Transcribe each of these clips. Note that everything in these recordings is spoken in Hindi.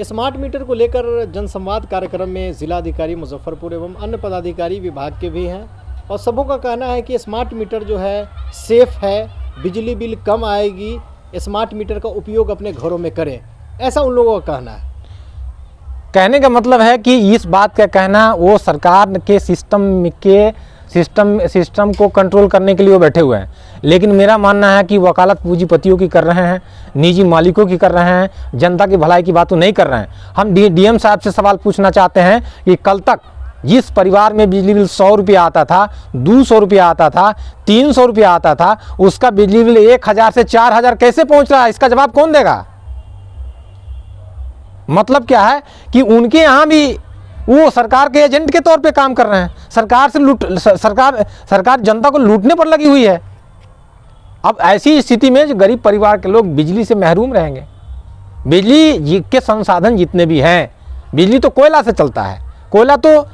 स्मार्ट मीटर को लेकर जनसंवाद कार्यक्रम में जिलाधिकारी मुजफ्फरपुर एवं अन्य पदाधिकारी विभाग के भी हैं और सबों का कहना है कि स्मार्ट मीटर जो है सेफ है, बिजली बिल कम आएगी, स्मार्ट मीटर का उपयोग अपने घरों में करें, ऐसा उन लोगों का कहना है। कहने का मतलब है कि इस बात का कहना वो सरकार के सिस्टम को कंट्रोल करने के लिए वो बैठे हुए हैं, लेकिन मेरा मानना है कि वकालत पूंजीपतियों की कर रहे हैं, निजी मालिकों की कर रहे हैं, जनता की भलाई की बात तो नहीं कर रहे हैं। हम डीएम साहब से सवाल पूछना चाहते हैं कि कल तक जिस परिवार में बिजली बिल 100 रुपया आता था, 200 रुपया आता था, 300 रुपया आता था, उसका बिजली बिल 1000 से 4000 कैसे पहुंच रहा है, इसका जवाब कौन देगा? मतलब क्या है कि उनके यहाँ भी वो सरकार के एजेंट के तौर पे काम कर रहे हैं, सरकार जनता को लूटने पर लगी हुई है। अब ऐसी स्थिति में जो गरीब परिवार के लोग बिजली से महरूम रहेंगे। बिजली के संसाधन जितने भी हैं, बिजली तो कोयला से चलता है, कोयला तो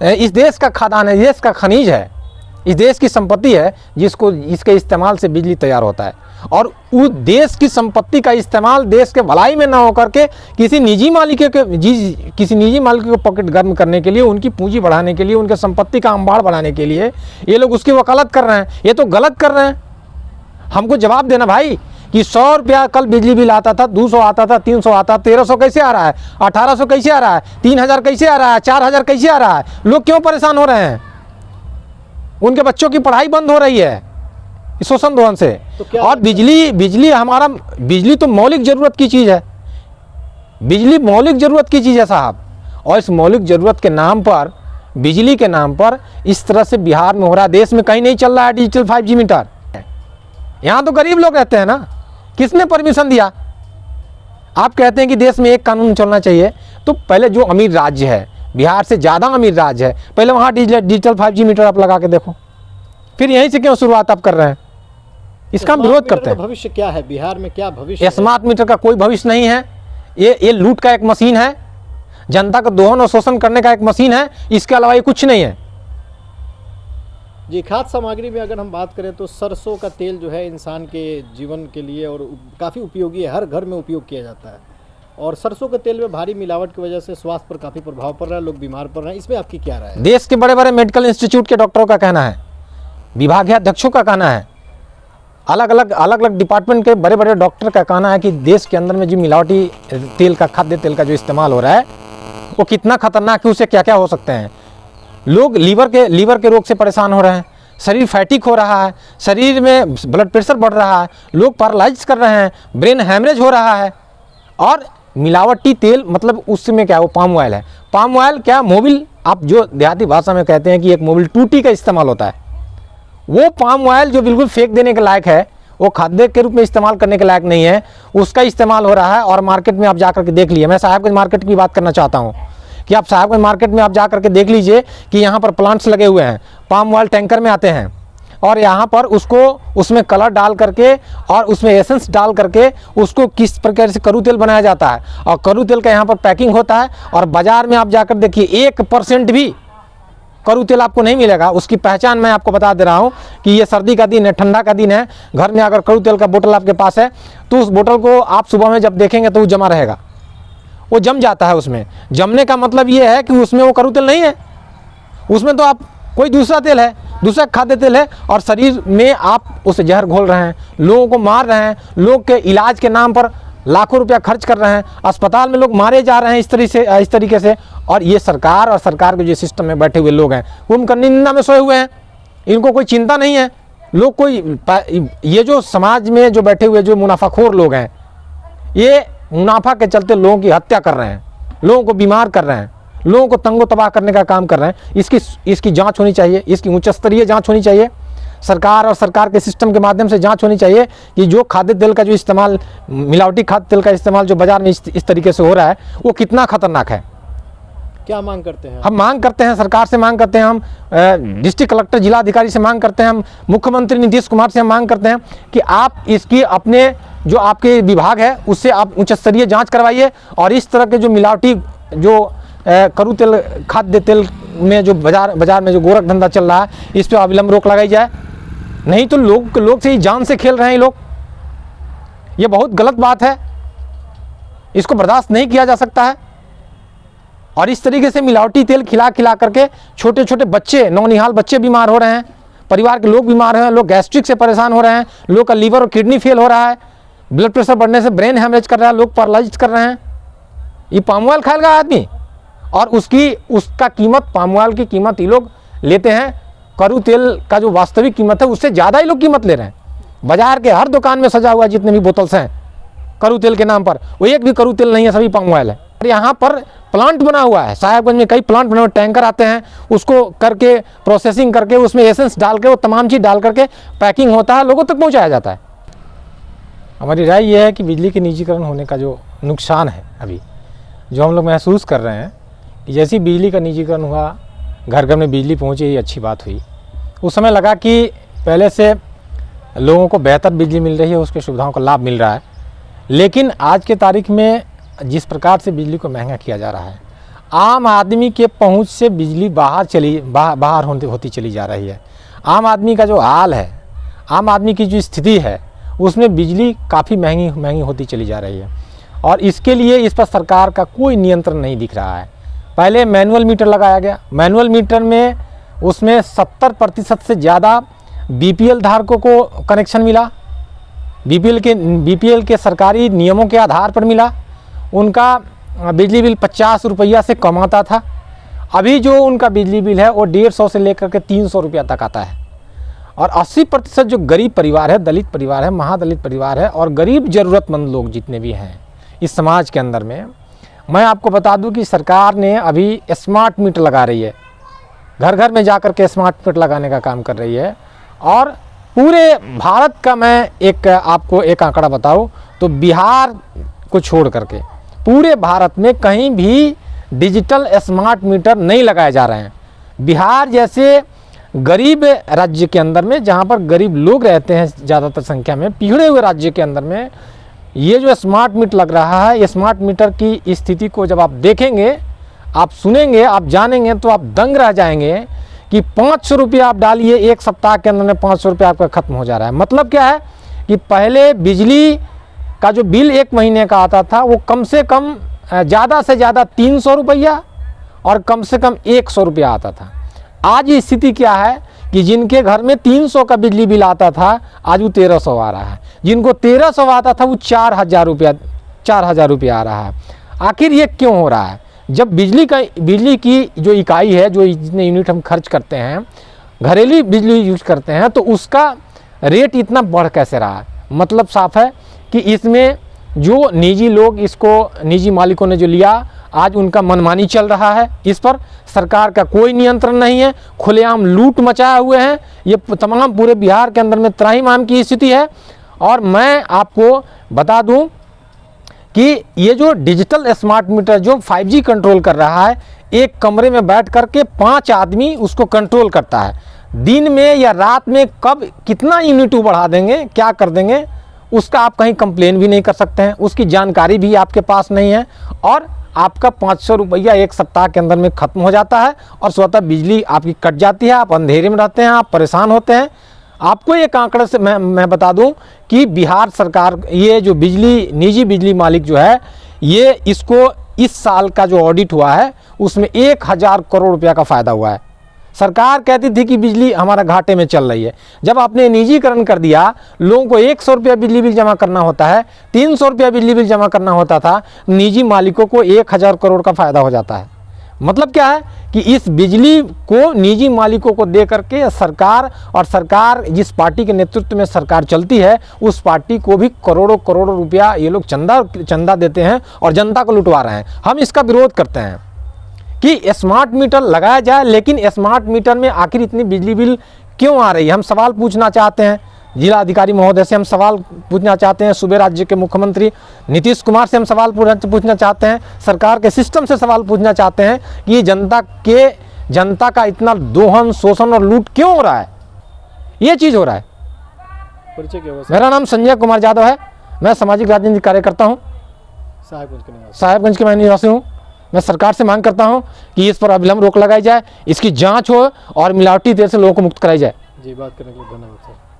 इस देश का खादान है, देश का खनिज है, इस देश की संपत्ति है, जिसको इसके इस्तेमाल से बिजली तैयार होता है। और उस देश की संपत्ति का इस्तेमाल देश के भलाई में ना होकर के किसी निजी मालिक को पॉकेट गर्म करने के लिए, उनकी पूंजी बढ़ाने के लिए, उनके संपत्ति का अंबाड़ बढ़ाने के लिए ये लोग उसकी वकालत कर रहे हैं। ये तो गलत कर रहे हैं। हमको जवाब देना भाई कि 100 रुपया कल बिजली बिल आता था, 200 आता था, 300 आता था, 1300 कैसे आ रहा है, 1800 कैसे आ रहा है, 3000 कैसे आ रहा है, 4000 कैसे आ रहा है? लोग क्यों परेशान हो रहे हैं? उनके बच्चों की पढ़ाई बंद हो रही है शोषण दोहन से। तो और बिजली तो मौलिक जरूरत की चीज़ है, बिजली मौलिक जरूरत की चीज़ है साहब। और इस मौलिक जरूरत के नाम पर, बिजली के नाम पर इस तरह से बिहार में हो रहा है। देश में कहीं नहीं चल रहा है डिजिटल 5G मीटर। यहाँ तो गरीब लोग रहते हैं ना, किसने परमिशन दिया? आप कहते हैं कि देश में एक कानून चलना चाहिए, तो पहले जो अमीर राज्य है, बिहार से ज़्यादा अमीर राज्य है, पहले वहाँ डिजिटल 5G मीटर आप लगा के देखो, फिर यहीं से क्यों शुरुआत आप कर रहे हैं? इसका हम विरोध करते हैं। भविष्य क्या है बिहार में, क्या भविष्य? स्मार्ट मीटर का कोई भविष्य नहीं है। ये लूट का एक मशीन है, जनता का दोहन और शोषण करने का एक मशीन है, इसके अलावा ये कुछ नहीं है। जी, खाद्य सामग्री में अगर हम बात करें तो सरसों का तेल जो है इंसान के जीवन के लिए और काफ़ी उपयोगी है, हर घर में उपयोग किया जाता है। और सरसों के तेल में भारी मिलावट की वजह से स्वास्थ्य पर काफ़ी प्रभाव पड़ रहा है, लोग बीमार पड़ रहे हैं, इसमें आपकी क्या राय है? देश के बड़े बड़े मेडिकल इंस्टीट्यूट के डॉक्टरों का कहना है, विभागाध्यक्षों का कहना है, अलग अलग डिपार्टमेंट के बड़े बड़े डॉक्टर का कहना है कि देश के अंदर में जो मिलावटी तेल का, खाद्य तेल का जो इस्तेमाल हो रहा है वो कितना खतरनाक है, उससे क्या क्या हो सकते हैं। लोग लीवर के रोग से परेशान हो रहे हैं, शरीर फैटिक हो रहा है, शरीर में ब्लड प्रेशर बढ़ रहा है, लोग पैरालाइज कर रहे हैं, ब्रेन हैमरेज हो रहा है। और मिलावटी तेल मतलब उसमें क्या है, वो पाम ऑयल है। पाम ऑयल क्या, मोबिल, आप जो देहाती भाषा में कहते हैं कि एक मोबिल टूटी का इस्तेमाल होता है, वो पाम ऑयल जो बिल्कुल फेंक देने के लायक है, वो खाद्य के रूप में इस्तेमाल करने के लायक नहीं है, उसका इस्तेमाल हो रहा है। और मार्केट में आप जाकर के देख लीजिए, मैं साहिबगंज मार्केट की बात करना चाहता हूँ कि आप साहिबगंज मार्केट में आप जाकर के देख लीजिए कि यहाँ पर प्लांट्स लगे हुए हैं, पाम ऑयल टैंकर में आते हैं, और यहाँ पर उसमें कलर डाल करके और उसमें एसेंस डाल करके उसको किस प्रकार से करू तेल बनाया जाता है। और करू तेल का यहाँ पर पैकिंग होता है, और बाज़ार में आप जाकर देखिए 1% भी करू तेल आपको नहीं मिलेगा। उसकी पहचान मैं आपको बता दे रहा हूँ कि ये सर्दी का दिन है, ठंडा का दिन है, घर में अगर करू तेल का बोतल आपके पास है तो उस बोतल को आप सुबह में जब देखेंगे तो वो जमा रहेगा, वो जम जाता है। उसमें जमने का मतलब ये है कि उसमें वो करू तेल नहीं है, उसमें तो आप कोई दूसरा तेल है, दूसरा खाद्य तेल है, और शरीर में आप उस जहर घोल रहे हैं, लोगों को मार रहे हैं, लोग के इलाज के नाम पर लाखों रुपया खर्च कर रहे हैं, अस्पताल में लोग मारे जा रहे हैं इस तरीके से। और ये सरकार और सरकार के जो सिस्टम में बैठे हुए लोग हैं वो उनका निंदा में सोए हुए हैं, इनको कोई चिंता नहीं है। लोग ये जो समाज में जो बैठे हुए जो मुनाफाखोर लोग हैं, ये मुनाफा के चलते लोगों की हत्या कर रहे हैं, लोगों को बीमार कर रहे हैं, लोगों को तंगो तबाह करने का काम कर रहे हैं। इसकी जांच होनी चाहिए, इसकी उच्च स्तरीय जांच होनी चाहिए। सरकार और सरकार के सिस्टम के माध्यम से जांच होनी चाहिए कि जो खाद्य तेल का जो इस्तेमाल, मिलावटी खाद्य तेल का इस्तेमाल जो बाजार में इस तरीके से हो रहा है वो कितना खतरनाक है। क्या मांग करते हैं? हम मांग करते हैं, सरकार से मांग करते हैं, हम डिस्ट्रिक्ट कलेक्टर, जिलाधिकारी से मांग करते हैं, हम मुख्यमंत्री नीतीश कुमार से हम मांग करते हैं कि आप इसकी अपने जो आपके विभाग है उससे आप उच्च स्तरीय जाँच करवाइए, और इस तरह के जो मिलावटी जो करू तेल, खाद्य तेल में जो बाजार में जो गोरख धंधा चल रहा है, इस पर अविलंब रोक लगाई जाए। नहीं तो लोग से ही जान से खेल रहे हैं ये लोग, ये बहुत गलत बात है। इसको बर्दाश्त नहीं किया जा सकता है। और इस तरीके से मिलावटी तेल खिला खिला करके छोटे छोटे बच्चे, नौनिहाल बच्चे बीमार हो रहे हैं, परिवार के लोग बीमार हैं, लोग गैस्ट्रिक से परेशान हो रहे हैं, लोग का लीवर और किडनी फेल हो रहा है, ब्लड प्रेशर बढ़ने से ब्रेन हैमरेज कर रहा है, लोग पैरालाइज कर रहे हैं। ये पाम ऑयल खाएगा आदमी, और उसका कीमत, पाम ऑयल की कीमत ये लोग लेते हैं, करू तेल का जो वास्तविक कीमत है उससे ज़्यादा ही लोग कीमत ले रहे हैं। बाजार के हर दुकान में सजा हुआ जितने भी बोतल्स हैं करू तेल के नाम पर, वो एक भी करू तेल नहीं है, सभी पाम ऑयल है। यहाँ पर प्लांट बना हुआ है, साहेबगंज में कई प्लांट बने हुए, टैंकर आते हैं, उसको करके प्रोसेसिंग करके उसमें एसेंस डाल के, वो तमाम चीज़ डाल करके पैकिंग होता है, लोगों तक पहुँचाया जाता है। हमारी राय ये है कि बिजली के निजीकरण होने का जो नुकसान है अभी जो हम लोग महसूस कर रहे हैं कि जैसी बिजली का निजीकरण हुआ, घर घर में बिजली पहुँची, ये अच्छी बात हुई। उस समय लगा कि पहले से लोगों को बेहतर बिजली मिल रही है, उसके सुविधाओं का लाभ मिल रहा है। लेकिन आज के तारीख में जिस प्रकार से बिजली को महंगा किया जा रहा है, आम आदमी के पहुंच से बिजली बाहर होती चली जा रही है। आम आदमी का जो हाल है, आम आदमी की जो स्थिति है, उसमें बिजली काफ़ी महंगी होती चली जा रही है। और इसके लिए इस पर सरकार का कोई नियंत्रण नहीं दिख रहा है। पहले मैनुअल मीटर लगाया गया, मैनुअल मीटर में उसमें 70% से ज़्यादा बीपीएल धारकों को कनेक्शन मिला, बीपीएल के सरकारी नियमों के आधार पर मिला। उनका बिजली बिल 50 रुपया से कम आता था। अभी जो उनका बिजली बिल है वो 150 से लेकर के 300 रुपया तक आता है। और 80% जो गरीब परिवार है, दलित परिवार है, महादलित परिवार है, और गरीब ज़रूरतमंद लोग जितने भी हैं इस समाज के अंदर में, मैं आपको बता दूं कि सरकार ने अभी स्मार्ट मीटर लगा रही है, घर घर में जाकर के स्मार्ट मीटर लगाने का काम कर रही है। और पूरे भारत का मैं आपको एक आंकड़ा बताऊं तो बिहार को छोड़ करके पूरे भारत में कहीं भी डिजिटल स्मार्ट मीटर नहीं लगाए जा रहे हैं। बिहार जैसे गरीब राज्य के अंदर में, जहां पर गरीब लोग रहते हैं ज़्यादातर संख्या में, पिछड़े हुए राज्य के अंदर में ये जो स्मार्ट मीटर लग रहा है, ये स्मार्ट मीटर की स्थिति को जब आप देखेंगे, आप सुनेंगे, आप जानेंगे तो आप दंग रह जाएंगे कि 500 रुपया आप डालिए, एक सप्ताह के अंदर में 500 रुपया आपका ख़त्म हो जा रहा है। मतलब क्या है कि पहले बिजली का जो बिल 1 महीने का आता था वो कम से कम ज़्यादा से ज़्यादा 300 रुपया और कम से कम 100 रुपया आता था। आज ये स्थिति क्या है कि जिनके घर में 300 का बिजली बिल आता था, आज वो 1300 आ रहा है। जिनको 1300 आता था वो 4000 रुपया आ रहा है। आखिर ये क्यों हो रहा है? जब बिजली की जो इकाई है, जो जितने यूनिट हम खर्च करते हैं, घरेलू बिजली यूज करते हैं, तो उसका रेट इतना बढ़ कैसे रहा है? मतलब साफ है कि इसमें जो निजी लोग, इसको निजी मालिकों ने जो लिया, आज उनका मनमानी चल रहा है। इस पर सरकार का कोई नियंत्रण नहीं है, खुलेआम लूट मचाए हुए हैं। ये तमाम पूरे बिहार के अंदर में त्राहिमाम की स्थिति है। और मैं आपको बता दूं कि ये जो डिजिटल स्मार्ट मीटर जो 5G कंट्रोल कर रहा है, एक कमरे में बैठ करके 5 आदमी उसको कंट्रोल करता है। दिन में या रात में कब कितना यूनिट बढ़ा देंगे, क्या कर देंगे, उसका आप कहीं कंप्लेन भी नहीं कर सकते हैं, उसकी जानकारी भी आपके पास नहीं है। और आपका 500 रुपया एक सप्ताह के अंदर में ख़त्म हो जाता है और स्वतः बिजली आपकी कट जाती है, आप अंधेरे में रहते हैं, आप परेशान होते हैं। आपको एक आंकड़े से मैं बता दूं कि बिहार सरकार, ये जो निजी बिजली मालिक जो है, ये इसको इस साल का जो ऑडिट हुआ है उसमें 1000 करोड़ रुपया का फ़ायदा हुआ है। सरकार कहती थी कि बिजली हमारा घाटे में चल रही है। जब आपने निजीकरण कर दिया, लोगों को 100 रुपया बिजली बिल जमा करना होता है, 300 रुपया बिजली बिल जमा करना होता था, निजी मालिकों को 1000 करोड़ का फ़ायदा हो जाता है। मतलब क्या है कि इस बिजली को निजी मालिकों को दे करके सरकार जिस पार्टी के नेतृत्व में सरकार चलती है, उस पार्टी को भी करोड़ों रुपया ये लोग चंदा देते हैं और जनता को लुटवा रहे हैं। हम इसका विरोध करते हैं कि स्मार्ट मीटर लगाया जाए, लेकिन स्मार्ट मीटर में आखिर इतनी बिजली बिल क्यों आ रही है? हम सवाल पूछना चाहते हैं जिलाधिकारी महोदय से, हम सवाल पूछना चाहते हैं सूबे राज्य के मुख्यमंत्री नीतीश कुमार से, हम सवाल पूछना चाहते हैं सरकार के सिस्टम से, सवाल पूछना चाहते हैं कि जनता का इतना दोहन, शोषण और लूट क्यों हो रहा है? ये चीज़ हो रहा है। परिचय क्या हुआ? मेरा नाम संजय कुमार यादव है, मैं सामाजिक राजनीतिक कार्यकर्ता हूँ, साहेबगंज के मैं निवासी हूँ। मैं सरकार से मांग करता हूं कि इस पर अविलंब रोक लगाई जाए, इसकी जांच हो और मिलावटी तेल से लोगों को मुक्त कराई जाए। जी, बात करने के लिए धन्यवाद सर।